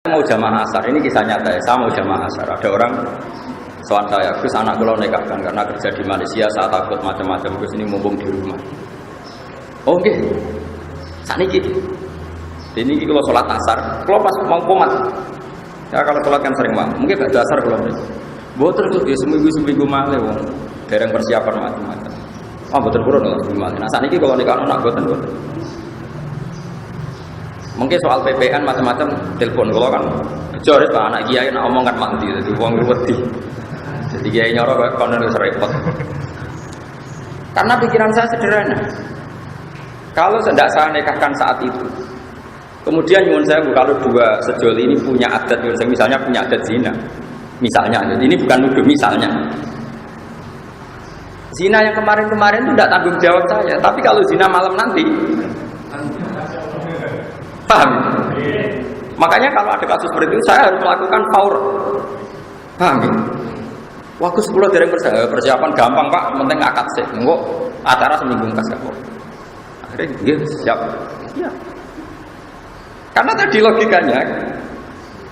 Mau jamaah asar, ini kisah nyata ya. Saya mau jamaah asar. Ada orang soal saya, Gus anak kula nikahkan karena kerja di Malaysia, saya takut macam-macam. Gus ini mumpung di rumah. Oh nggih. Sakniki. Ini kalau sholat asar, kalau pas mau komat. Ya kalau sholat kan sering banget. Mungkin gak dasar kalau nih. Boten kok ya seminggu malih wong. Dereng persiapan macam-macam. Ah boten kurang lho seminggu malih. Nah sakniki kalau nikah anak boten. Mungkin soal PPN macam-macam telepon kalau kan joris pak anak kiai nak omong kan mati jadi uang wedi jadi kiai nyorok kayak konon repot karena pikiran saya sederhana kalau tidak saya nikahkan saat itu kemudian nyuwun saya kalau dua sejoli ini punya adat misalnya punya adat zina misalnya jadi ini bukan nuduh misalnya zina yang kemarin-kemarin itu tidak tanggung jawab saya tapi kalau zina malam nanti paham? Makanya kalau ada kasus seperti itu saya harus melakukan faur. Paham? Waktu 10 dereng persiapan gampang Pak, penting akad sih. Enggak acara seminggu kas kok. Akhirnya dia siap. Iya. Karena tadi logikanya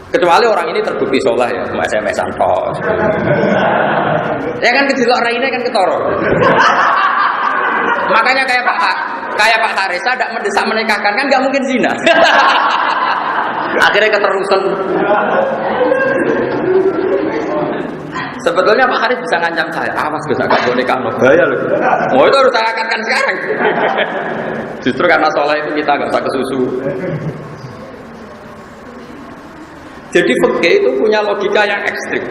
kecuali orang ini terbukti soleh ya, cuma SMS-an tok. Ya kan kejelok raine kan ketoro. Makanya kayak Pak Harisa tidak mendesak menikahkan kan nggak mungkin zina. Akhirnya keterusan. Sebetulnya Pak Haris bisa ngancam saya, awas bisa nggak boleh nikah, bahaya loh. Oh itu harus saya akadkan sekarang. Justru karena soleh itu kita nggak usah kesusu. Jadi fikih itu punya logika yang ekstrim.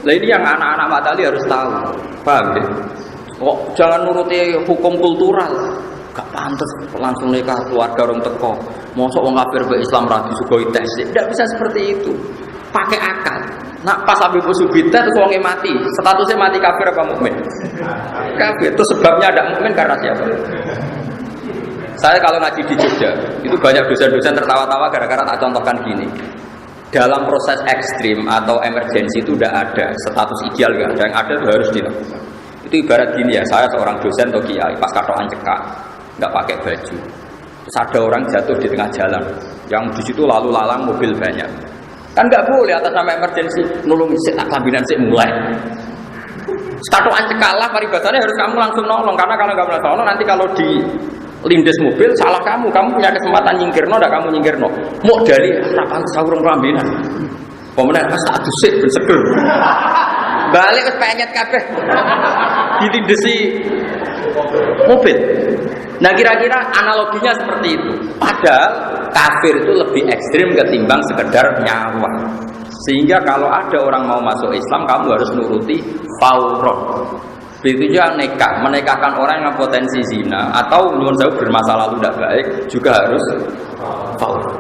Nah ini yang anak-anak matali harus tahu, paham ya? Kok jangan nuruti hukum kultural. Gak pantas langsung nikah keluarga orang teko. Mosok wong kafir be Islam ra disugoi tes. Tidak bisa seperti itu. Pakai akal. Nak pas Habib Subita terus wonge mati. Statusnya mati kafir apa mukmin? Kafir. Itu sebabnya ada mukmin karena siapa? Saya kalau ngaji di Jogja, itu banyak dosen-dosen tertawa-tawa gara-gara tak contohkan gini. Dalam proses ekstrim atau emergensi itu tidak ada status ideal gak ada. Yang ada itu harus dilakukan. Itu ibarat gini ya, saya seorang dosen atau kiai pas katokan cekak nggak pakai baju terus ada orang jatuh di tengah jalan yang di situ lalu lalang mobil banyak kan nggak boleh atas nama emergensi nolongin sik tak kambinan sik mulai katokan cekak lah paribasannya harus kamu langsung nolong karena kalau nggak langsung nolong nanti kalau di lindes mobil salah kamu punya kesempatan nyingkirno ndak kamu nyingkirno mau dari harapan saurung kambinan pemenang pas tak dusik ben seger balik ke penyet kabeh dilindesi mobil. Nah kira-kira analoginya seperti itu. Padahal kafir itu lebih ekstrim ketimbang sekedar nyawa. Sehingga kalau ada orang mau masuk Islam, kamu harus nuruti fauron. Begitu juga nikah, menikahkan orang yang potensi zina atau menurut saya bermasa lalu tidak baik juga harus fauron.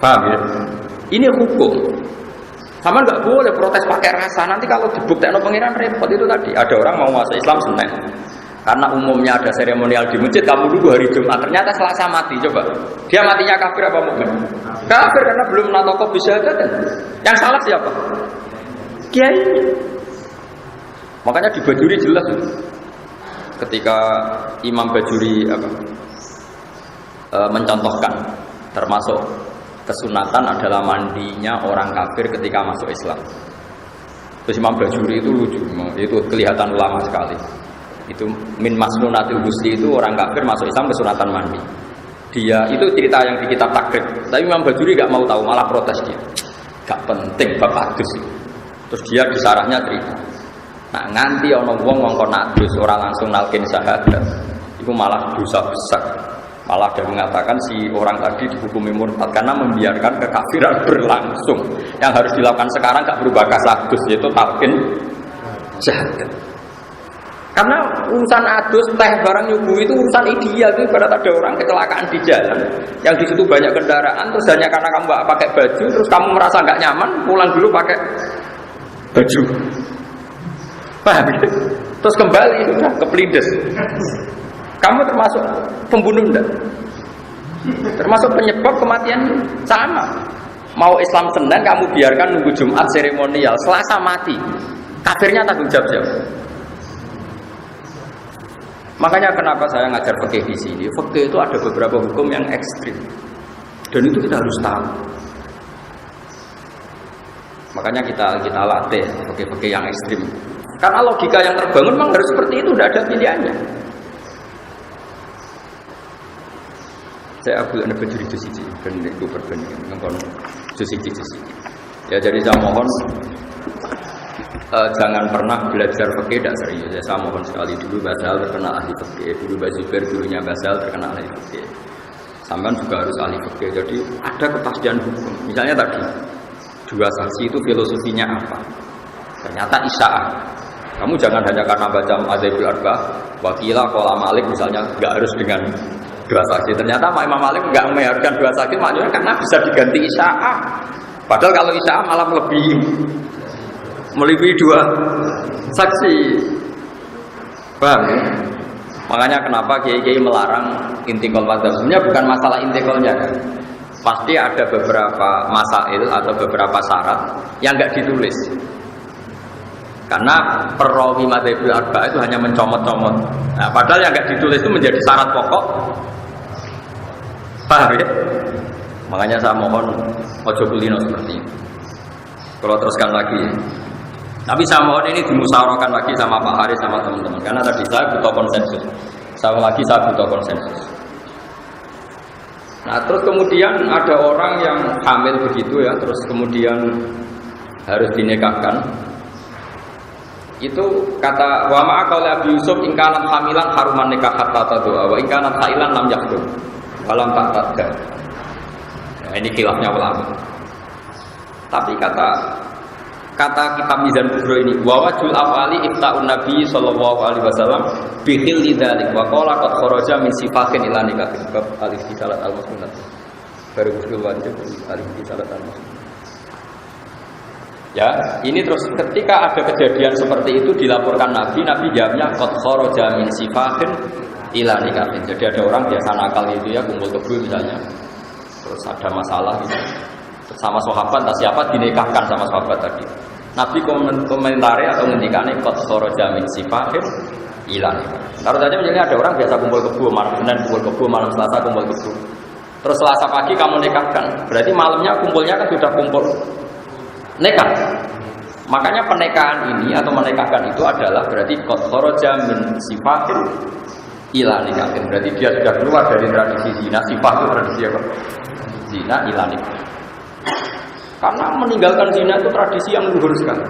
Paham ya? Ini hukum. Sama nggak boleh protes pakai rasa. Nanti kalau dibuktikan pengiran repot itu tadi. Ada orang mau masuk Islam Senin. Karena umumnya ada seremonial di masjid, kamu dulu hari Jumat. Ternyata Selasa mati. Coba. Dia matinya kafir apa mukmin? Kafir karena belum natoko bisa ada kan. Yang salah siapa? Kiai. Makanya di Bajuri jelas. Ketika Imam Bajuri mencontohkan termasuk kesunatan adalah mandinya orang kafir ketika masuk Islam. Terus Imam Bajuri itu lucu, itu kelihatan ulama sekali. Itu min masnunatil husli itu orang kafir masuk Islam kesunatan mandi. Dia itu cerita yang di kitab takrib. Tapi Imam Bajuri gak mau tahu, malah protes dia. Gak penting bapak adus. Terus dia di sarahnya cerita. Nah nganti ono wong ngongkon adus orang langsung nalkin syahadat. Itu malah dosa besar. Malah ada mengatakan si orang tadi dihukumi murtad karena membiarkan kekafiran berlangsung. Yang harus dilakukan sekarang gak berubah kasadus yaitu talqin syahadat. Karena urusan adus teh barang nyuguh itu urusan ideal itu ibarat ada orang kecelakaan di jalan yang di situ banyak kendaraan terus hanya karena kamu gak pakai baju terus kamu merasa gak nyaman pulang dulu pakai baju. Paham? Terus kembali sudah kepelindes. Kamu termasuk pembunuh enggak? Termasuk penyebab kematian sama. Mau Islam Senin kamu biarkan nunggu Jumat seremonial, Selasa mati. Kafirnya tanggung jawab siapa? Makanya kenapa saya ngajar fikih di sini? Fikih itu ada beberapa hukum yang ekstrim, dan itu kita harus tahu. Makanya kita latih fikih-fikih yang ekstrim. Karena logika yang terbangun memang harus seperti itu, tidak ada pilihannya. Saya ambil anda berdiri di sini, dan itu perbandingan dengan jusi. Ya jadi saya mohon jangan pernah belajar fikih tidak serius. Ya, saya mohon sekali dulu Basal terkenal ahli fikih, dulu Bazubair dulunya Basal terkenal ahli fikih. Sampai juga harus ahli fikih. Jadi ada kepastian hukum. Misalnya tadi dua saksi itu filosofinya apa? Ternyata isya'ah. Kamu jangan hanya karena baca Madzhabul Arba'ah, wakilah qala Malik misalnya enggak harus dengan dua saksi. Ternyata Imam Malik enggak mengharuskan dua saksi, maknanya karena bisa diganti isya'ah. Padahal kalau isya'ah malah melebihi dua saksi. Paham ya? Makanya kenapa kiai-kiai melarang intikal madzhab? Sebenarnya bukan masalah intikalnya kan. Pasti ada beberapa masail atau beberapa syarat yang enggak ditulis. Karena perawi Madzhabul Arba'ah itu hanya mencomot-comot. Nah, padahal yang enggak ditulis itu menjadi syarat pokok. Paham ya? Makanya saya mohon ojo kulino seperti itu. Kalau teruskan lagi. Tapi saya mohon ini dimusyawarahkan lagi sama Pak Haris sama teman-teman. Karena tadi saya butuh konsensus. Saya butuh konsensus. Nah terus kemudian ada orang yang hamil begitu ya, terus kemudian harus dinikahkan. Itu kata wa ma'a qauli Abi Yusuf in kanat hamilan haruman nikah hatta tadua wa in kanat hailan lam yakhdum walam ta'tadda. Nah, ini khilafnya ulama. Tapi kata kitab Mizan Kubro ini wa wajul afali ifta'un Nabi sallallahu alaihi wasallam bi khilli dzalik wa qala qad kharaja min sifatin ila nikah bab al-istisalat al-musnad baru usul wajib al-istisalat al-musnad. Ya, ini terus ketika ada kejadian seperti itu dilaporkan Nabi jawabnya qad kharaja min sifatin ila nikah. Jadi ada orang biasa nakal itu ya kumpul kebo misalnya. Terus ada masalah gitu. Sama sahabat atau siapa dinikahkan sama sahabat tadi. Nabi komentari atau ngendikane qad kharaja min sifatin ila nikah. Taruh saja misalnya ada orang biasa kumpul kebo malam Senin, kumpul kebo malam Selasa, kumpul kebo. Terus Selasa pagi kamu nikahkan. Berarti malamnya kumpulnya kan sudah kumpul nikah. Makanya pernikahan ini atau menikahkan itu adalah berarti qad kharaja min sifatin ila nikah. Berarti dia sudah keluar dari tradisi zina. Sifat itu tradisi apa? Zina ila nikah. Karena meninggalkan zina itu tradisi yang luhur sekali.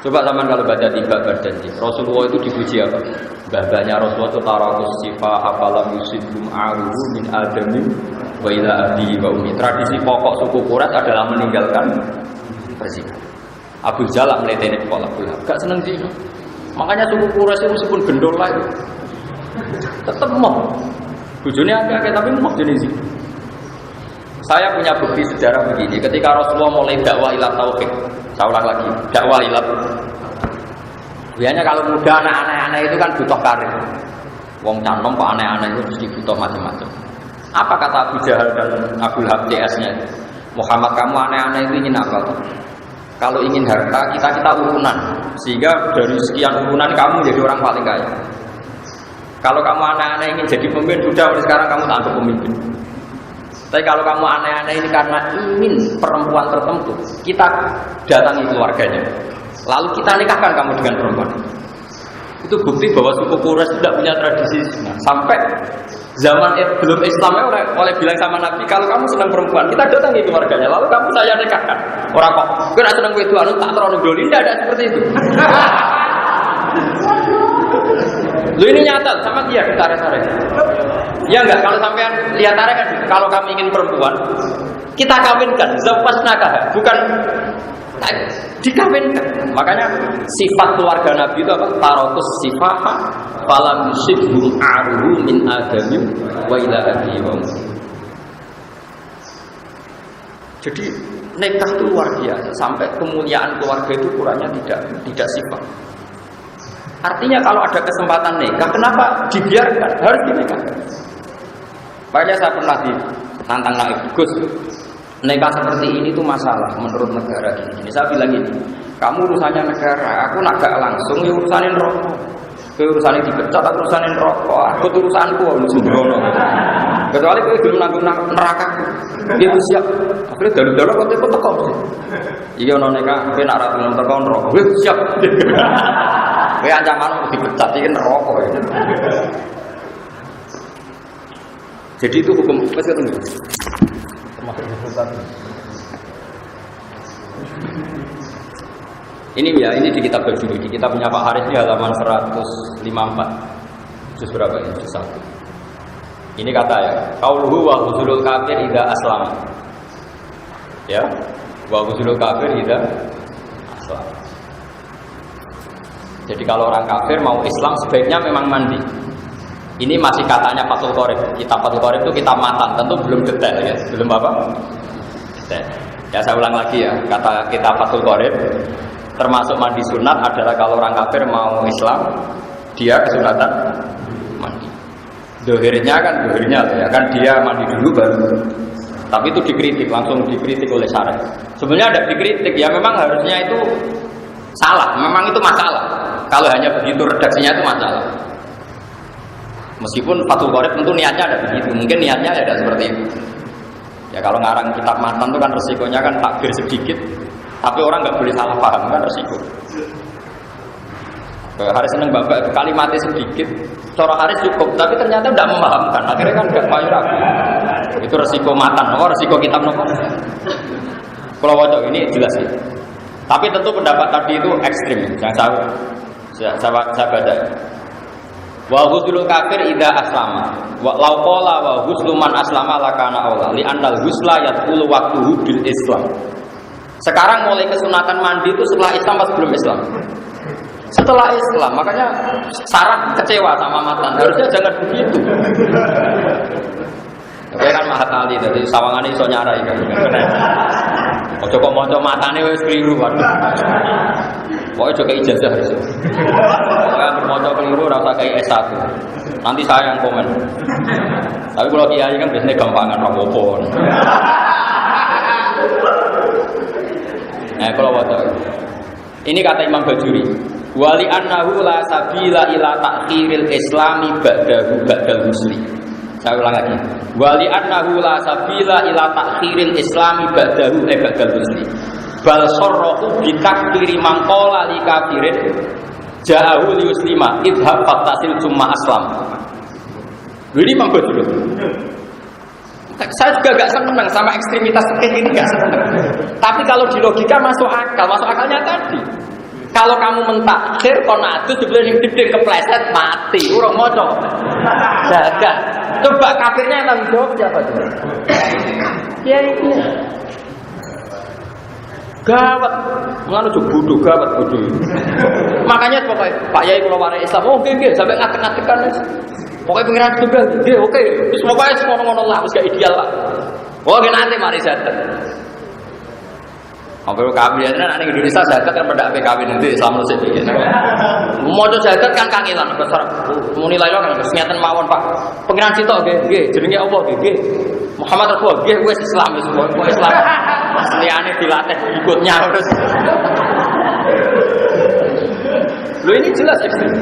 Coba zaman kalau baca tiba berjanji Rasulullah itu dipuji apa? Babanya Rasulullah itu tarakus sifah apalam yusibum aruhu min adamin wa ila abdi wa umi. Tradisi pokok suku Quraisy adalah meninggalkan berzina. Abu Jalal meleteni kepala Abu Lahab, gak seneng zina. Makanya suku Quraisy itu meskipun gendol lah itu tetap mau. Bojone akeh tapi mau jenis zina. Saya punya bukti sejarah begini, ketika Rasulullah mulai dakwah ila tauhid, saya ulang lagi, dakwah ila. Biasanya kalau muda anak-anak itu kan butuh karir. Wong canom kok aneh-aneh itu mesti butuh macam-macam. Apa kata Abu Jahal dan Abu Lahab CS-nya? Muhammad kamu aneh-aneh itu ingin apa? Kalau ingin harta, kita urunan. Sehingga dari sekian urunan kamu jadi orang paling kaya. Kalau kamu aneh-aneh ingin jadi pemimpin, sudah mulai sekarang kamu tak untuk pemimpin. Tapi kalau kamu aneh-aneh ini karena ingin perempuan tertentu, kita datangi keluarganya. Lalu kita nikahkan kamu dengan perempuan. Itu bukti bahwa suku Quraisy tidak punya tradisi. Nah, sampai zaman belum Islamnya oleh bilang sama Nabi, kalau kamu senang perempuan, kita datangi keluarganya. Lalu kamu saya nikahkan. Orang kok, kira senang itu anu tak terlalu doli, tidak ada seperti itu. Lu ini nyata sama dia tarik-tarik. Ya enggak, kalau sampean lihat tarik kan, kalau kami ingin perempuan, kita kawinkan, zawwajnaka, bukan dikawinkan. Makanya sifat keluarga Nabi itu apa? Tarakus sifaha falam yusibhum aruhu min adamim wa ila abi wa ummi. Jadi nikah itu luar biasa, sampai kemuliaan keluarga itu ukurannya tidak sifat. Artinya kalau ada kesempatan nikah, kenapa dibiarkan? Harus dinikahkan. Makanya saya pernah ditantang Naib Gus, nikah seperti ini tuh masalah menurut negara ini. Saya bilang ini, kamu urusannya negara, aku nak gak langsung ya urusanin rokok. Urusannya dipecat, aku urusannya rokok, aku urusanku, sembrono. Kecuali kowe gelem nanggung neraka. Dia siap. Akhirnya dalu-dalu kok tepo teko. Iya ono nek kowe nak ra gelem teko neraka. Wis siap. Kowe ancaman dipecat iki neraka. Jadi itu hukum wis ketemu. Termasuk hukum. Ini ya, ini di kitab Bajuri, di kitab punya Pak Haris di halaman 154. Juz berapa ini? Juz 1. Ini kata ya, qauluhu wa huzulul kafir idza aslama. Ya, wa huzulul kafir idza aslama. Jadi kalau orang kafir mau Islam sebaiknya memang mandi. Ini masih katanya Fathul Qorib. Kitab Fathul Qorib itu kitab matan, tentu belum detail ya. Belum apa? Detail. Ya saya ulang lagi ya, kata kitab Fathul Qorib termasuk mandi sunat adalah kalau orang kafir mau Islam dia kesunatan mandi. Dohirnya ya kan dia mandi dulu baru. Tapi itu dikritik, langsung dikritik oleh syarah. Sebenarnya ada dikritik ya, memang harusnya itu salah, memang itu masalah. Kalau hanya begitu redaksinya itu masalah. Meskipun Fathul Qorib tentu niatnya ada begitu, mungkin niatnya ada seperti itu. Ya kalau ngarang kitab matan itu kan resikonya kan takbir sedikit, tapi orang nggak boleh salah paham kan resiko. Haris seneng bapak kalimatnya sedikit, cara Haris cukup, tapi ternyata tidak memahamkan. Akhirnya kan nggak payu ragu. Itu resiko matan, resiko kitab nopo. Kalau wajah ini jelas ya. Tapi tentu pendapat tadi itu ekstrim, yang saya baca. Wa ghuslu kafir idza aslama. Wa law qala wa ghuslu man aslama lakana aula li annal ghusla yadkhulu waqtuhu bil Islam. Sekarang mulai kesunatan mandi itu setelah Islam atau sebelum Islam? Setelah Islam, makanya Sarah kecewa sama matan. Harusnya jangan begitu. Oke kan Mahat Ali dari sawangannya iso nyarai kan. Ojo kok maca matane wis keliru kan. Pokoke aja kei ijazah harus. Pokoke bermaca keliru ora usah kei S1. Nanti saya yang komen. Tapi kalau kiai kan biasanya gampangan apa-apa. Nah, kalau wadah. Ini kata Imam Bajuri. Wali annahu la sabila ila ta'khiril islami ba'dal muslim. Saya ulang lagi. Wali annahu la sabila ila ta'khiril islami ba'dal muslim. Bal sarrahu bi takfiri man qala li kafirin ja'ahu li muslima idhab fattasil summa aslam. Ini Imam Bajuri. Saya juga gak senang sama ekstremitas seperti ini, gak senang. Tapi kalau di logika masuk akalnya tadi. Kalau kamu mentakhir konatus sebelum yang gede kepleset mati, urung moco. Jaga. Coba kafirnya yang tanggung jawab siapa tuh? Ya ini. Gawat, mengalu bodoh gawat bodoh. Makanya pokoknya Pak Yai kalau warai Islam, oke sampai ngatek-ngatekan. Pokoknya pengiran juga, oke. Terus pokoknya ngono-ngono lah, harus gak ideal lah. Oke nanti mari zakat. Kalau kawin nanti Indonesia zakat kan pada kawin nanti Islam musik. Mau zakat kan kangelan besar. Mau nilai lo kan keseniatan mawon Pak. Pengiran sitok, jadinya Allah, Muhammad Rasulullah, wes Islam semua, Islam. Asliannya dilatih ikutnya terus. Loh ini jelas ekstrim.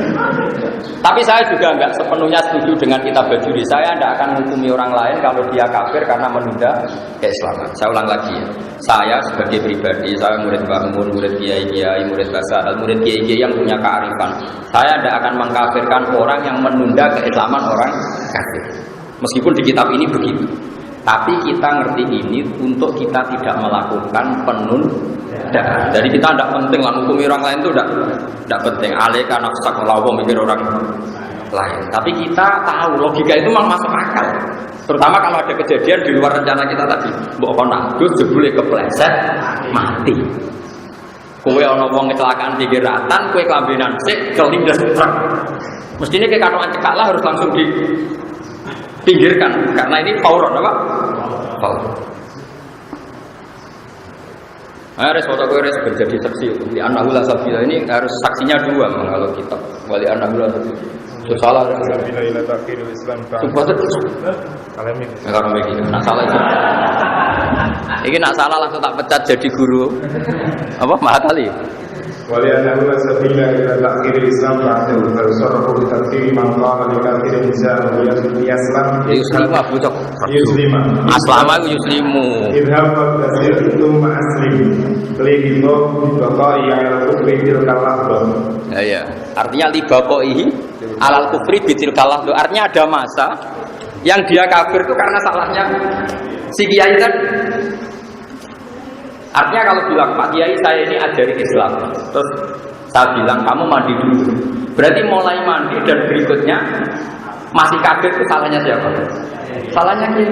Tapi saya juga enggak sepenuhnya setuju dengan kitab Bajuri. Saya tidak akan menghukumi orang lain kalau dia kafir karena menunda keislaman. Saya ulang lagi ya. Saya sebagai pribadi, saya murid Mbah Mun, murid kiai-kiai, murid Basal, murid kiai-kiai yang punya kearifan. Saya tidak akan mengkafirkan orang yang menunda keislaman orang kafir. Meskipun di kitab ini begitu. Tapi kita ngerti ini untuk kita tidak melakukan penundaan. Jadi kita tidak penting lah menghukumi orang lain itu tidak penting. Aleka nafsak lawa mikir orang lain. Tapi kita tahu logika itu memang masuk akal. Terutama kalau ada kejadian di luar rencana kita tadi. Mbok kono adus jebule kepleset mati. Kowe ana wong kecelakaan pinggir ratan, kowe kelambenan sik kelindes truk. Mestinya kayak katokan cekak lah harus langsung pinggirkan karena ini fauron apa? Fauron. Harus foto gue harus berjadi saksi. Di anahula sabila ini harus saksinya dua kalau kita wali anahula sabila. So salah. Kalau begini, nak salah itu. Ini nak salah langsung tak pecat jadi guru. Apa Mahat Ali? ولأنه لا سبيل إلى تأخير الإسلام بعده فيصرف بتكفير من قال لكافر جاءه يسلم يسلم Aslama itu yuslimu. اذهب فابتسم ثم أسلم لإضاف ببقاء على الكفر تلك اللحظة. Ya, artinya libaqaihi alal kufri bitil kalah. Artinya ada masa yang dia kafir itu karena salahnya si kiai kan. Artinya kalau bilang Pak Kiai saya ini ajari Islam, terus saya bilang kamu mandi dulu, berarti mulai mandi dan berikutnya masih kafir itu salahnya siapa? Salahnya Kiai.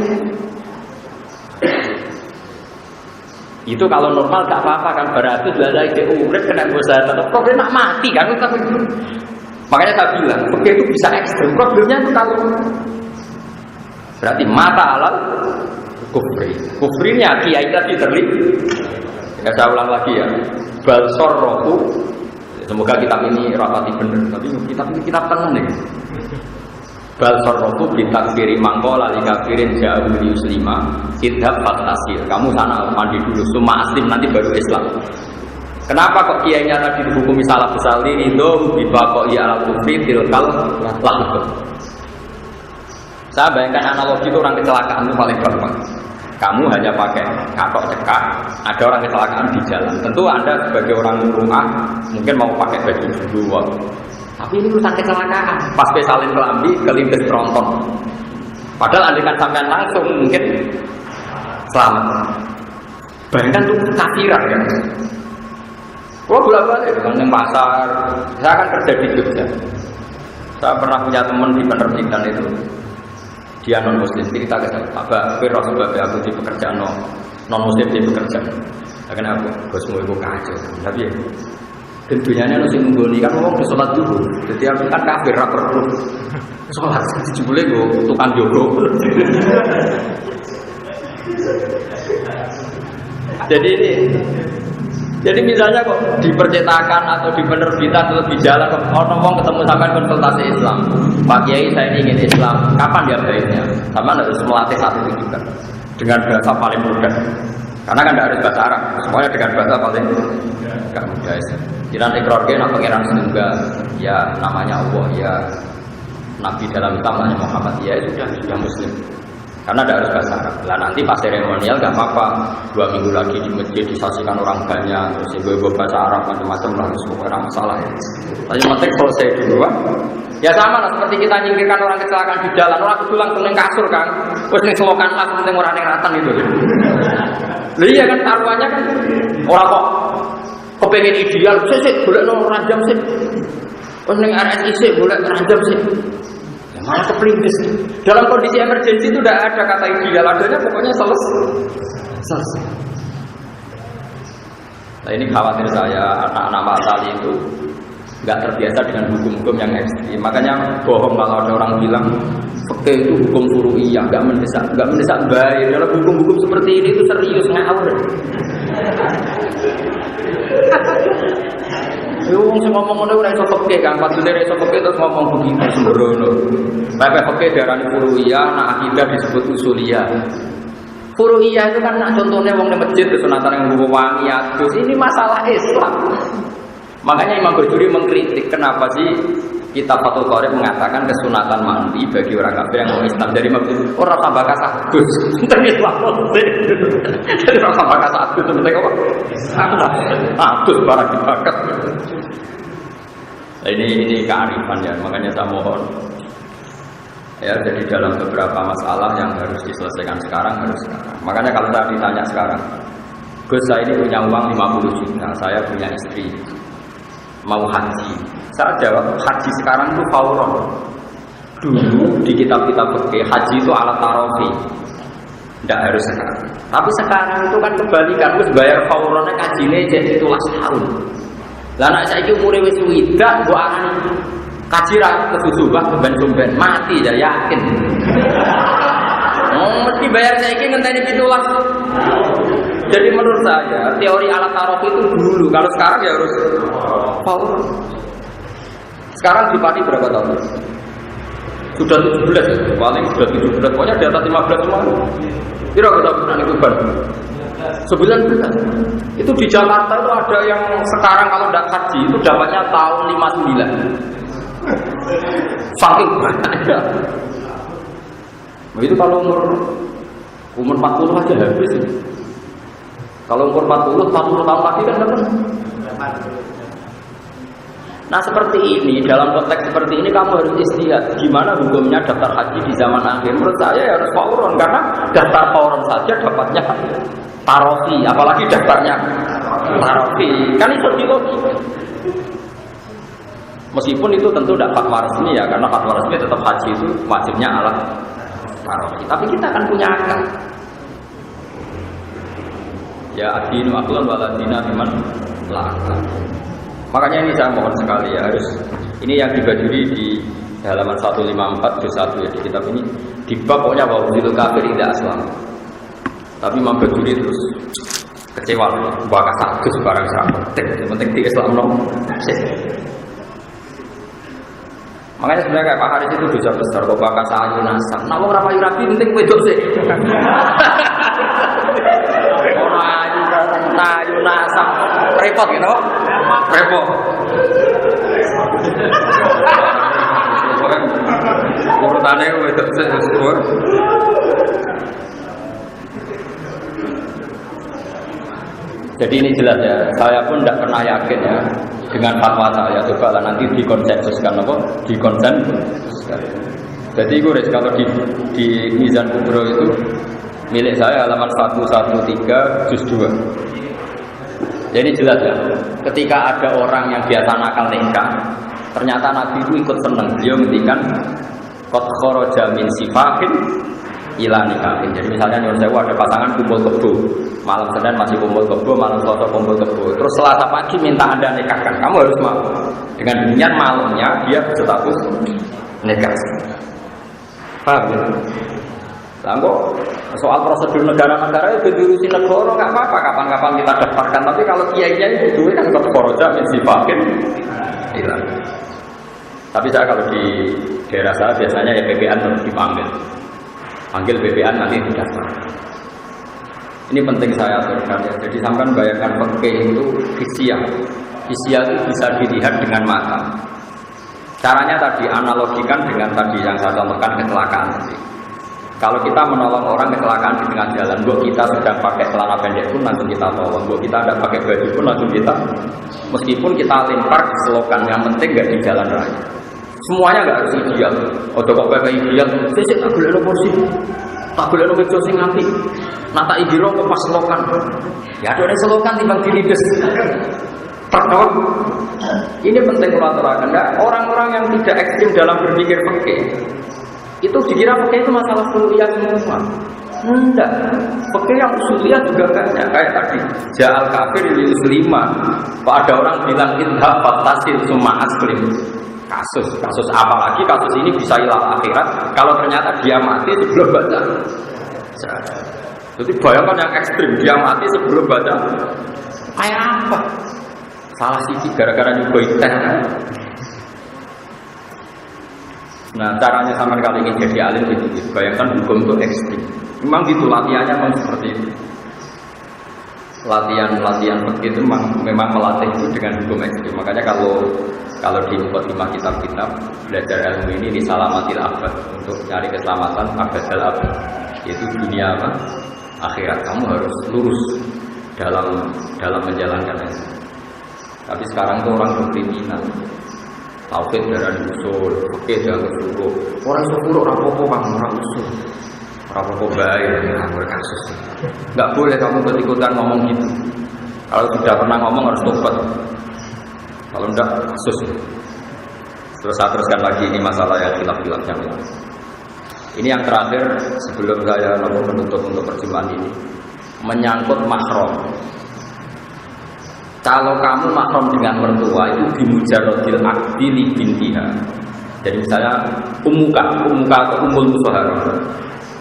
Itu kalau normal gak apa-apa kan, berarti belajar ide urip kena dosa tetap problem nak mati kan. Makanya saya bilang, oke itu bisa ekstrem. Problemnya itu kalau berarti mata halal kufri. Kufrinya kiai tadi terlibat. Ya saya ulang lagi ya. Balsor rohu. Semoga kitab ini rapati benar. Tapi kitab ini kitab tenang nih. Balsor rohu bintak kiri mangkola likafirin jauh yuslima. Idhab fatasir. Kamu sana mandi dulu. Suma aslim nanti baru Islam. Kenapa kok kiainya tadi dihukumi salah besar ini? Itu bibakoi ala kufri tilkal lahut. Saya bayangkan analogi itu orang kecelakaan itu paling gampang. Kamu hanya pakai katok cekak, ada orang kecelakaan di jalan. Tentu Anda sebagai orang rumah mungkin mau pakai baju dulu. Tapi ini urusan kecelakaan. Pas pesalin kelambi, kelindes tronton. Padahal andaikan sampean langsung mungkin selamat. Bayangkan itu kafiran kan. Kalau bolak-balik dengan pasar, saya kan kerja di Jogja. Saya pernah punya teman di penerbitan itu. Dia non muslim, cerita ke saya, Abah, aku sebabnya aku di pekerjaan non muslim di pekerjaan. Karena aku bosmu itu kacau, tapi dan dunyanya nasi menggoni kan ngomong di sholat dulu. Jadi aku kan kafir, rapper perlu sholat. Dijubulnya gue tukang jogo. Jadi misalnya kok di percetakan atau di penerbitan atau di jalan kok orang ketemu sampai konsultasi Islam, Pak Kiai saya ini ingin Islam, kapan dia baiknya? Sama harus melatih satu itu juga dengan bahasa paling mudah, karena kan tidak harus bahasa Arab, semuanya dengan bahasa paling mudah. Jangan ikrarkan apa pengiran semoga ya namanya Allah ya Nabi dalam namanya Muhammad ya sudah Muslim. Karena tidak harus bahasa Arab. Lah nanti pas seremonial nggak apa-apa. 2 minggu lagi di masjid disaksikan orang banyak, terus ibu bahasa Arab macam-macam lah, semua masalah ya. Tapi penting selesai dulu, Pak. Ya sama lah seperti kita nyingkirkan orang kecelakaan di jalan, orang itu langsung neng kasur kan, terus neng selokan lah, penting orang neng ratan itu. Lah iya kan taruhannya kan orang kok kepengen ideal, sih boleh nong ranjam sih, terus neng RSIC boleh ranjam sih. Malah kepelindes. Dalam kondisi emergensi itu tidak ada kata ideal, adanya pokoknya selesai. Nah ini khawatir saya anak-anak Pak Tali itu nggak terbiasa dengan hukum-hukum yang ekstrim. Makanya bohong kalau ada orang bilang fikih itu hukum furu'iyah, nggak mendesak baik. Dalam hukum-hukum seperti ini itu serius ngawur. Wong sing ngomong ngono ora iso fikih kan, padahal iso fikih terus ngomong begitu sembrono. Pepe fikih diarani furu'iyah, nak akidah disebut usuliyah. Furu'iyah itu kan nak contohnya wong di masjid kesunatan yang nggo wangi adus, ini masalah Islam. Makanya Imam Bajuri mengkritik kenapa sih kitab Fathul Qorib mengatakan kesunatan mandi bagi orang kafir yang mau Islam dari Imam Bajuri orang tambah kasagus penting Islam jadi orang tambah kasagus penting apa? Adus barang dibakat. Nah, ini kearifan ya, makanya saya mohon ya, jadi dalam beberapa masalah yang harus diselesaikan sekarang harus sekarang. Makanya kalau saya ditanya sekarang, Gus saya ini punya uang 50 juta, saya punya istri mau haji, saya jawab haji sekarang itu fauron. Dulu di kitab-kitab fikih haji itu alat tarofi, tidak harus sekarang. Tapi sekarang itu kan kebalikan, terus bayar fauronnya kajinya jadi 17 tahun. Lah nek saiki umure wis widak mbok arani kaji ra kesusubah ben mati ya yakin. Mesti bayar saiki ngenteni 17. Jadi menurut saya teori alat tarof itu dulu, kalau sekarang ya harus power. Sekarang di Pati berapa tahun? Sudah 17 ya, paling sudah 17, pokoknya di atas 15 semua. Kira kita pernah itu ban. Sebulan. Itu di Jakarta itu ada yang sekarang kalau tidak haji itu dapatnya tahun 59. Saking banyaknya. Begitu kalau umur 40 aja habis. Kalau umur 40 tahun lagi kan dapat. Nah seperti ini, dalam konteks seperti ini kamu harus istihad gimana hukumnya daftar haji di zaman akhir. Menurut saya ya harus fauron, karena daftar fauron saja dapatnya tarofi, apalagi daftarnya tarofi, kan itu logis. Meskipun itu tentu tidak fatwa resmi ya, karena fatwa resmi tetap haji itu wajibnya ala tarofi. Tapi kita akan punya akal. Ya adinu akhlal waladina biman lakal. Makanya ini saya mohon sekali ya, harus ini yang dibajuri di halaman 154 juz 1 ya, di kitab ini di bab pokoknya bahwa wujudul kafir tidak aslam. Tapi Imam Bajuri terus kecewa bahwa kasus barang sangat penting di Islam no. Makanya sebenarnya kayak Pak Haris itu dosa besar kok bakal sayu nasab. Nah wong ra payu rapi penting wedok sih. Ayu nasab repot gitu. Repot. Urutannya wedok sih syukur. Jadi ini jelas ya, saya pun tidak pernah yakin ya dengan fatwa saya. Coba lah nanti dikonsensuskan apa? Dikonsensuskan. Jadi Guris kalau di Mizan Kubro itu milik saya halaman 113 juz 2. Jadi jelas ya, ketika ada orang yang biasa nakal nikah, ternyata Nabi itu ikut senang. Beliau ngendikan qad kharaja min sifahin ila nikahin. Jadi misalnya nyuruh sewu ada pasangan kumpul kebo, malam Senin masih kumpul kebo, malam Selasa kumpul kebo, terus Selasa pagi minta Anda nikahkan, kamu harus mau. Dengan demikian malamnya dia berstatus nikah. Paham ya? Lah kok soal prosedur negara-negara itu diurusi negara nggak apa-apa, kapan-kapan kita daftarkan. Tapi kalau kiai-kiai itu kan qad kharaja min sifahin ila. Tapi saya kalau di daerah saya biasanya ya PPN harus dipanggil. Panggil BPN nanti didaftar. Ini penting saya aturkan ya. Jadi sampai bayangkan fikih itu fiksiah. Fiksiah itu bisa dilihat dengan mata. Caranya tadi analogikan dengan tadi yang saya contohkan kecelakaan tadi. Kalau kita menolong orang kecelakaan di tengah jalan, kita sedang pakai celana pendek pun langsung kita tolong. Kita tidak pakai baju pun langsung kita. Meskipun kita lempar di selokan, yang penting nggak di jalan raya. Semuanya nggak harus ideal. Ojo kok pakai ideal. Sesek tak boleh kursi, tak boleh meja sing apik. Nah tak ibiro kok pas selokan. Ya ada selokan timbang dilides. Pertama, ini penting kalau aturakan. Orang-orang yang tidak ekstrim dalam berpikir fikih, itu dikira fikih itu masalah kuliah semua. Enggak, fikih yang usuliyah juga banyak. Kayak tadi, ja'al kafir lil muslima. Kok ada orang bilang idhab fatasil summa aslim. Kasus apalagi kasus ini bisa ilal akhirat kalau ternyata dia mati sebelum baca. Jadi bayangkan yang ekstrim, dia mati sebelum baca. Kayak apa? Salah sisi gara-gara nyuguh teh. Nah caranya sama kali ini jadi alim gitu. Bayangkan hukum itu ekstrim. Memang gitu latihannya memang seperti itu. Latihan fikih itu memang melatih itu dengan hukum ekstrim. Makanya kalau di mukadimah kitab-kitab belajar ilmu ini di salamatil abad, untuk cari keselamatan abadal abad, yaitu dunia apa? Akhirat. Kamu harus lurus dalam menjalankan itu. Tapi sekarang tuh orang berkriminal. Tauhid darah usul, fikih darah usul. Orang usul rapopo bang, orang usul. Rapopo baik, nganggur kasus. Nggak boleh kamu ikut-ikutan ngomong gitu. Kalau sudah pernah ngomong harus tobat. Kalau enggak, kasus. Terus saya teruskan lagi ini masalah yang khilaf-khilafnya. Ini yang terakhir sebelum saya menutup untuk perjumpaan ini, menyangkut mahram. Kalau kamu mahram dengan mertua itu bimujarodil akdi li bintiha. Jadi misalnya umuka atau umul musaharah.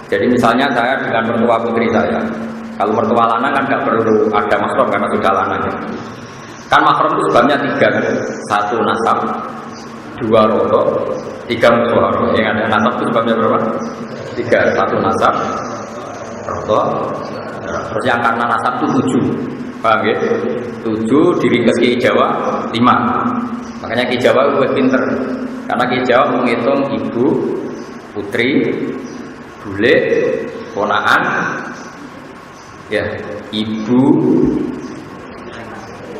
Jadi misalnya saya dengan mertua putri saya. Kalau mertua lanang kan nggak perlu ada mahram karena sudah lanang. Kan mahram itu sebabnya 3, 1 nasab, 2 rodo, 3 musuharah. Yang ada nasab itu sebabnya berapa? 3, 1 nasab, rodo, Terus yang karena nasab itu 7. Paham ya? 7 diringkas Ki Jawa 5. Makanya Ki Jawa gue pinter. Karena Ki Jawa menghitung ibu, putri, bule, ponakan, ya, ibu,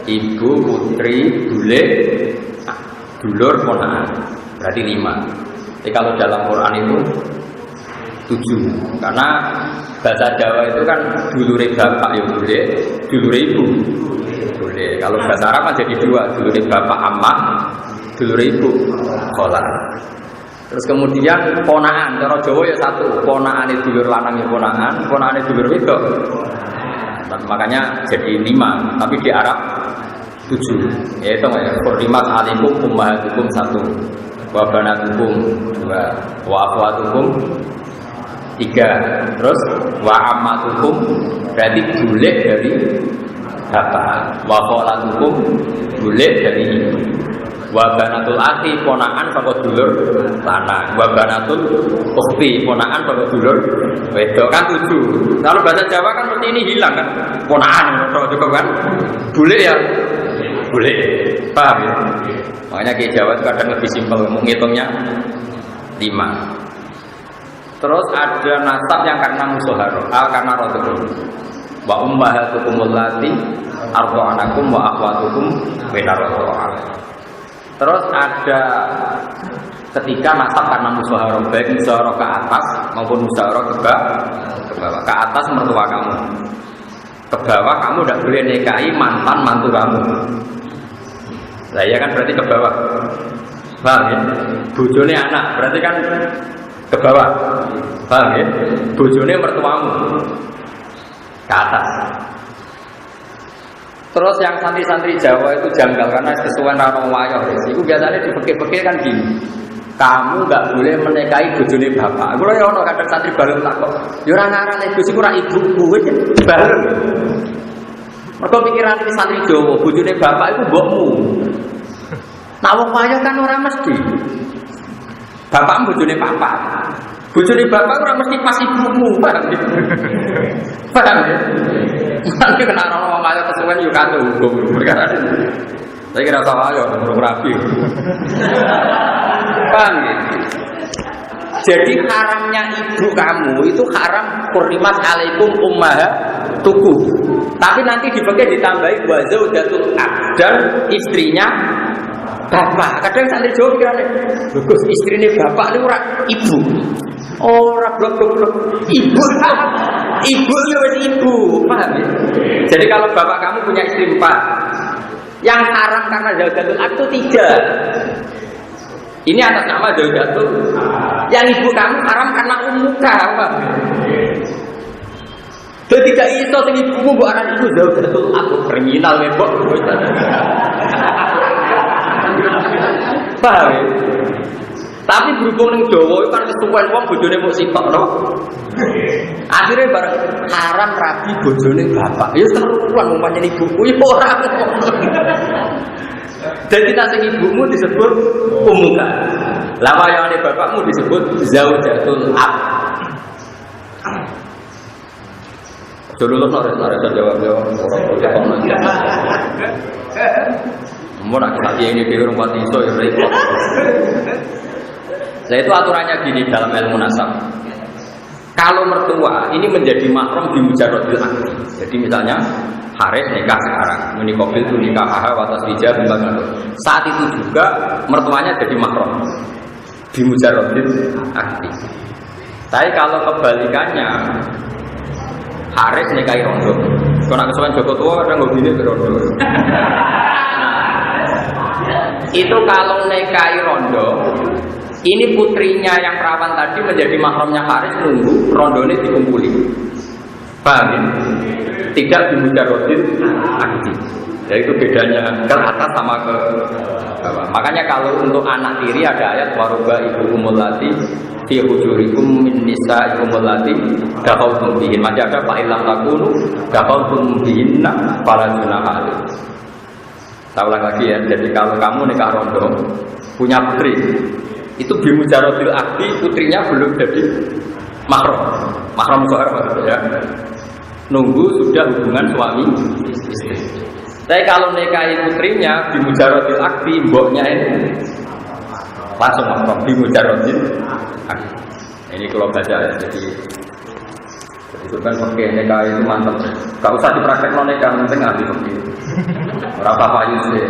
putri, bule, dulur, ponakan. Berarti 5. Jadi kalau dalam Quran itu 7. Karena bahasa Jawa itu kan dulure bapak ya bule, dulure ibu bule. Kalau bahasa Arab kan jadi 2, dulure bapak amma, dulure ibu khola. Terus kemudian ponakan, cara Jawa ya 1, ponakane dulur lanang ya ponakan, ponakane dulur wedok. Makanya jadi 5, tapi di Arab 7. Yaitu ya, Qurrimat alaikum ummahatukum 1, wa banatukum 2, wa akhwatukum 3, terus wa ammatukum berarti bule dari bapak, wa kholatukum bule dari ibu, wa banatul akhi ponakan saka dulur lanang, wa banatul ukhti ponakan saka dulur wedok. Kan 7. Kalau bahasa Jawa kan seperti ini hilang kan, ponakan cukup kan, bule ya bule. Paham ya? Makanya Ki Jawa itu kadang lebih simpel menghitungnya 5. Terus ada nasab yang karena musoharoh, karena rotukum. Wa ummahatukum allati arda'anakum wa akhwatukum minar rotu'ah. Terus ada ketika nasab karena musoharoh, baik musoharoh ke atas maupun musoharoh ke bawah. Ke atas mertua kamu, ke bawah kamu tidak boleh nikahi mantan mantu kamu. Nah ya kan berarti ke bawah. Paham ya? Bojone anak berarti kan ke bawah. Paham ya? Bojone mertuamu ke atas. Terus yang santri-santri Jawa itu janggal karena kesuwen rano wayo. Itu biasanya di fikih-fikih kan gini. Kamu nggak boleh menikahi bojone bapak. Kulo ya ono kadang santri bareng tak kok. Ya ora ngarane Gus iku ora ibuku wis bareng. Mergo pikiran iki santri Jawa, bojone bapak iku mbokmu. Nah wong wayo kan ora mesti. Bapakmu bojone papa. Bojone bapak ora mesti pas ibumu, paham ya? Paham ya? Nanti kena orang wayo kesuwen yo kate hukum perkara ini. Saya kira salah ya urung rapi. Paham ya? Jadi haramnya ibu kamu itu haram Qurrimat alaikum ummahatukum. Tapi nanti dipakai ditambahi wa zaujatul ab dan istrinya bapak. Kadang santri Jawa pikirane, bagus istrine bapak ini ora ibu. Ora blok-blok. Ibu. Ibu ya wis ibu, paham ya? Jadi kalau bapak kamu punya istri 4, yang haram karena zaujatul ab itu 3. Ini atas nama zaujatul. Yang ibu kamu haram karena ummuka, paham? Jadi tidak iso sing ibumu mbok aran iku zaujatul ab, kriminal mbok. Paham ya? Tapi berhubung ning Jawa kan kesuwen wong bojone mung sitok no. Akhirnya bareng haram rabi bojone bapak. Ya seruan umpamane ibuku ya ora. Jadi tak sing ibumu disebut ummuka. Lah wayane bapakmu disebut zaujatul ab. Dulu nore jawab orang mau nak kita ini di rumah iso ya repot. Nah itu aturannya gini dalam ilmu nasab. Kalau mertua ini menjadi mahram di mujarrodil akdi. Jadi misalnya Haris nikah sekarang, menikobil itu nikah watas hijab bagaimana. Saat itu juga mertuanya jadi mahram di mujarrodil akdi. Tapi kalau kebalikannya Haris nikahi rondo, kalau kesuwen Joko tua ada nggak bini rondo. Itu kalau nikahi rondo, ini putrinya yang perawan tadi menjadi mahramnya Haris, nunggu rondone dikumpuli. Paham ya? Tidak dimujarrodin akdi. Ya itu bedanya ke atas sama ke bawah. Makanya kalau untuk anak tiri ada ayat waruba ibu umulati fi hujurikum min nisaikum allati dakhaltum bihin. Masih ada fa illam takunu dakhaltum bihinna fala junaha alaikum. Saya ulang lagi ya. Jadi kalau kamu nikah rondo punya putri, itu bimujarodil akdi putrinya belum jadi mahram. Mahram sohar maksudnya ya. nunggu sudah hubungan suami istri. Tapi kalau nikahi putrinya di mujarodil akdi, mboknya ini langsung mahram di mujarodil akdi. Ini kalau baca ya, jadi itu kan pakai nikah itu mantap. Gak usah dipraktek non nikah, penting ahli fikih. Berapa payu sih?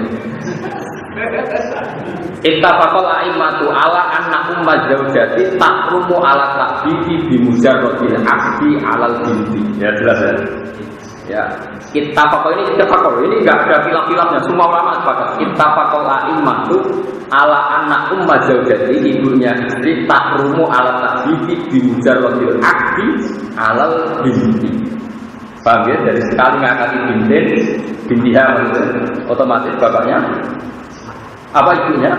Ittafaqal a'immatu ala anna umma zaujati tahrumu ala ta'bidi bi mujarradil akdi alal binti. Ya jelas ya. Ya, ittafaqal ini enggak ada khilaf-khilafnya, semua ulama sepakat. Ittafaqal a'immatu ala anna umma zaujati, ibunya istri tahrumu ala ta'bidi bi mujarradil akdi alal binti. Paham ya? Dari sekali ngakati bintiha otomatis bapaknya apa ibunya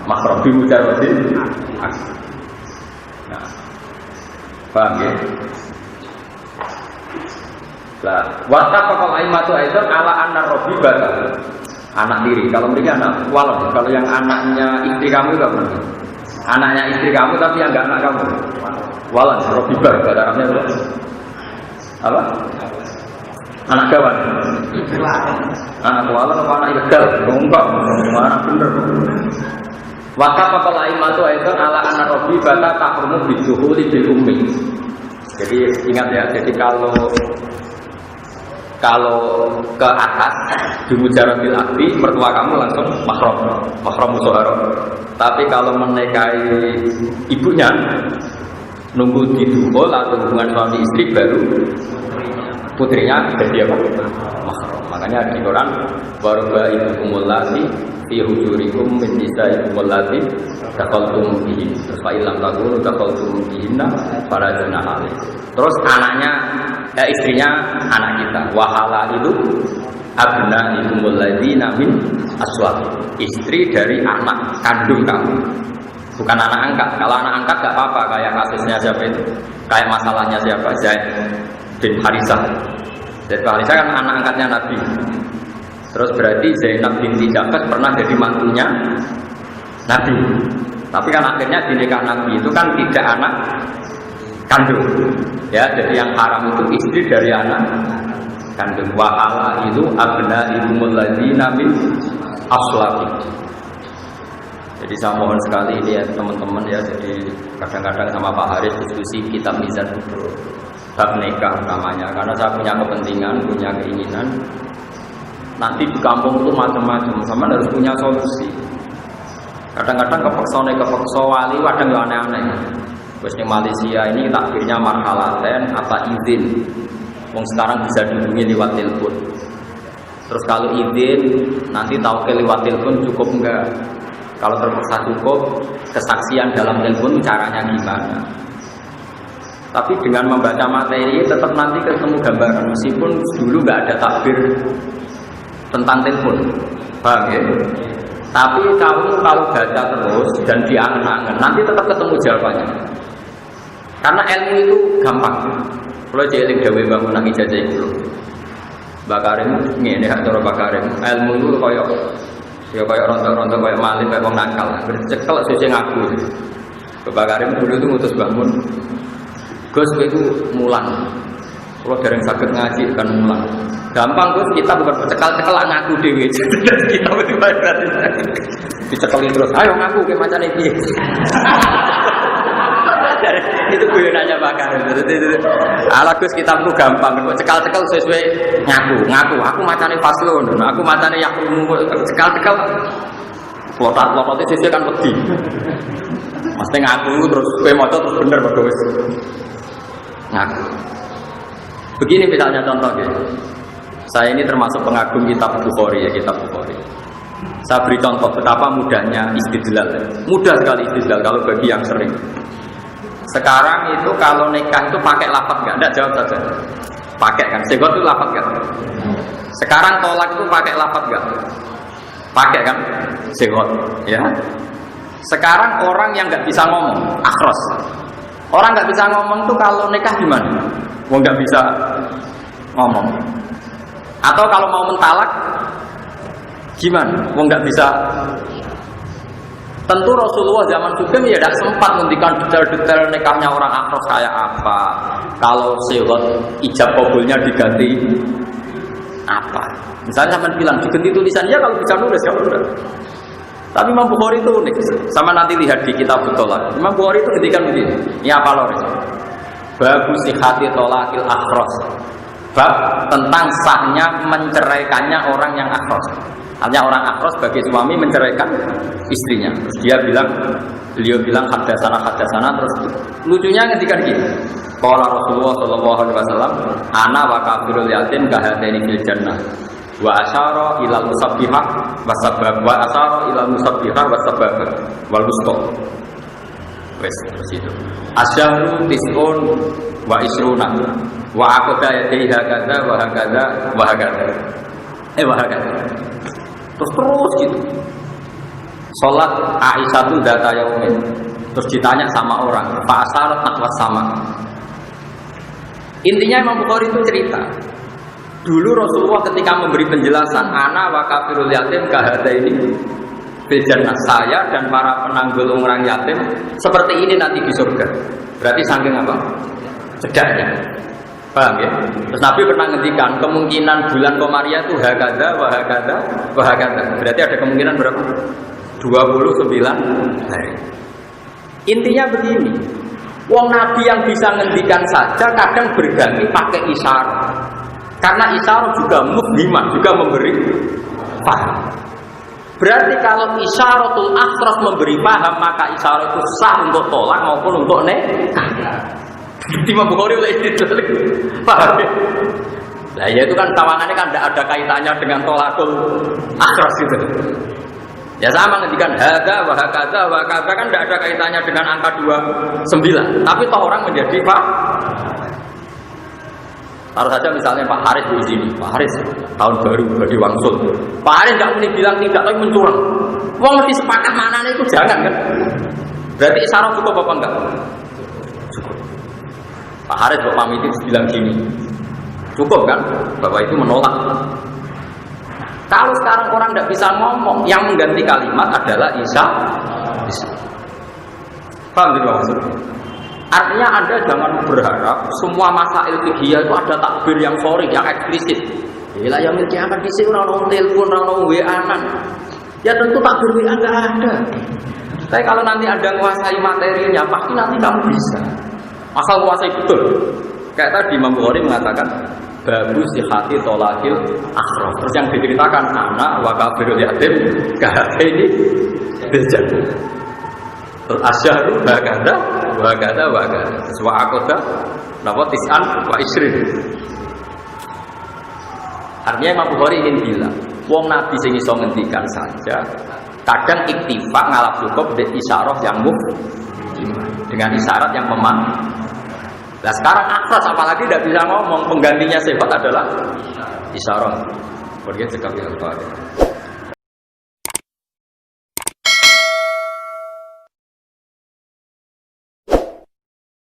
mahram bi mujarradil akdi. Nah, paham ya? Lah, wattafaqal a'immatu aidan ala anna rabbibata, anak diri. Kalau mereka anak walad, kalau yang anaknya istri kamu itu apa? Anaknya istri kamu tapi yang enggak anak kamu. Walad, rabbibah bahasa Arabnya apa? Anak kawan. Anak walad apa anak ilegal? Enggak, anak bener. Wattafaqal a'immatu aidan ala anna rabbibata tahrumu bidukhuli bil ummi. Jadi ingat ya, jadi kalau ke atas di mujaradil akdi, mertua kamu langsung mahram musyawarah. Tapi kalau menikahi ibunya, nunggu didukul atau hubungan suami istri baru putrinya jadi apa? Mahram. Makanya di Quran warba ibukumul lati fi hujurikum min nisaikum allati taqaltum bihin. Terus fa illam takunu taqaltum bihinna fala junaha alaikum. Terus anaknya istrinya anak kita. Wahala itu abna ikumul ladzina min aswaq. Istri dari anak kandung kamu. Bukan anak angkat. Kalau anak angkat enggak apa-apa, kayak kasusnya siapa itu? Kayak masalahnya siapa? Zaid bin Harisah. Zaid bin Harisah kan anak angkatnya Nabi. Terus berarti Zainab binti Jahsh pernah jadi mantunya Nabi. Tapi kan akhirnya di nikah Nabi itu kan tidak anak kandung. Ya, jadi yang haram itu istri dari anak kandung. Wahala itu abna ikumul ladzina min aslaqi. Jadi saya mohon sekali ini ya teman-teman ya. Jadi kadang-kadang sama Pak Haris diskusi kitab Mizan Kubro bab nikah namanya. Karena saya punya kepentingan, punya keinginan. Nanti di kampung itu macam-macam, sama harus punya solusi. Kadang-kadang kepeksa wali, kadang yang aneh-aneh. Terus di Malaysia ini takbirnya marhalaten apa izin. Wong sekarang bisa dihubungi lewat telepon. Terus kalau izin nanti tahu ke lewat telepon cukup enggak? Kalau terpaksa cukup, kesaksian dalam telepon caranya gimana? Tapi dengan membaca materi tetap nanti ketemu gambaran. Meskipun dulu nggak ada takbir tentang telepon, paham ya? Tapi kamu kalau baca terus dan diangen-angen, nanti tetap ketemu jawabannya. Karena ilmu itu gampang. Kalau jeling gawe bangun nang ijazah itu, Bakarim ngene hak cara Bakarim. Ilmu itu kayak rontok-rontok kayak maling kayak wong nakal. Bercekel sesuk ngaku. Bakarim dulu itu ngutus bangun. Gus itu mulang. Kalau dereng sakit ngaji kan mulang. Gampang Gus, kita bukan cekal-cekal ngaku dhewe. Kita berarti dicekeli terus. Ayo ngaku ke macane iki. Itu guyonannya Bakar. Ala Gus kitabku gampang, cekal-cekal sesuai ngaku. Aku macane faslun, aku macane yakrumu, cekal-cekal. Lotat-lotate sesuai kan wedi. Mesti ngaku terus kowe maca terus bener padha wis. Ngaku. Begini misalnya contoh ya. Saya ini termasuk pengagum kitab Bukhari ya, kitab Bukhari. Saya beri contoh betapa mudahnya istidlal. Mudah sekali istidlal kalau bagi yang sering. Sekarang itu kalau nikah itu pakai lafaz enggak? Enggak, jawab saja. Pakai kan? Segot itu lafaz enggak? Sekarang tolak itu pakai lafaz enggak? Pakai kan? Segot, ya. Sekarang orang yang enggak bisa ngomong, akhros. Orang enggak bisa ngomong tuh kalau nikah gimana? Wong enggak bisa ngomong. Atau kalau mau mentalak gimana? Wong enggak bisa Tentu Rasulullah zaman Sugeng ya tidak sempat menghentikan detail-detail nikahnya orang Akros kayak apa. Kalau sewot ijab kabulnya diganti apa? Misalnya sampai bilang diganti tulisan ya kalau bisa nulis ya udah. Tapi Imam Bukhari itu unik. Sama nanti lihat di kitab Tolak. Imam Bukhari itu ngendikan begini. Ini apa loh? Babu sihati tolakil Akros. Bab tentang sahnya menceraikannya orang yang Akros. Artinya orang Akros bagi suami menceraikan istrinya. Terus beliau bilang hadasana terus lucunya ngendikan gini. Qala Rasulullah sallallahu alaihi wasallam, ana wa kafirul yatim kahadaini fil jannah. Wa asyara ilal musabbihah wasabab wa asyara ilal musabbihah wasabab wal wusta. Wes itu. Asyahru tis'un wa isruna wa aqda yadaiha kadza wa hakadza wa hakadza. Wa hakadza. Terus gitu. Salat Aisyah itu data yaumin. Terus ditanya sama orang, Pak Asarat nakwas sama. Intinya Imam Bukhari itu cerita. Dulu Rasulullah ketika memberi penjelasan, ana wa kafirul yatim kahada ini fil jannah, saya dan para penanggul orang yatim seperti ini nanti di surga. Berarti saking apa? Cedaknya. Paham ya? Terus Nabi pernah ngendikan kemungkinan bulan Komariah itu hakada wa hakada wa hakada. Berarti ada kemungkinan berapa? 29 hari. Intinya begini. Wong Nabi yang bisa ngendikan saja kadang berganti pakai isyarat. Karena isyarat juga mufhimah, juga memberi paham. Berarti kalau isyaratul akhras memberi paham, maka isyarat itu sah untuk tolak maupun untuk nikah. Imam Bukhari oleh itu, paham ya? Nah ya itu kan tawangannya kan tidak ada kaitannya dengan tolakul akhras itu. Ya sama ngendikan hada wa hakadza wa hakadza kan tidak ada kaitannya dengan angka 29. Tapi toh orang menjadi Pak. Taruh saja misalnya Pak Haris di sini, Pak Haris tahun baru bagi wangsul. Pak Haris nggak mungkin bilang tidak, tapi mencurang. Wong mesti sepakat mana itu jangan kan? Berarti isyarat cukup apa enggak? Cukup. Pak Haris Bapak pamit itu bilang gini, cukup kan? Bapak itu menolak. Kalau sekarang orang tidak bisa ngomong, yang mengganti kalimat adalah isyarat. Paham tidak maksudnya? Artinya Anda jangan berharap semua masail fikih itu ada takbir yang sharih, yang eksplisit. Bila yang milki akan disi orang telepon, orang WA-an. Ya tentu takbir WA enggak ada. Tapi kalau nanti Anda menguasai materinya, pasti nanti kamu bisa. Asal menguasai betul. Kayak tadi Imam Bukhari mengatakan babu sihati tolakil akhras. Terus yang diceritakan anak wa kafirul yatim kahadaini fil jannah. Terus asyharu hakada wa hakada wa hakada. Wa aqda napa tis'an wa isrin. Artinya Imam Bukhari ingin bilang, wong Nabi sing iso ngendikan saja, kadang iktifak ngalap cukup dengan isyarat yang dengan isyarat yang memang. Nah sekarang akhras apalagi tidak bisa ngomong, penggantinya sifat adalah isyarat. Kemudian sekali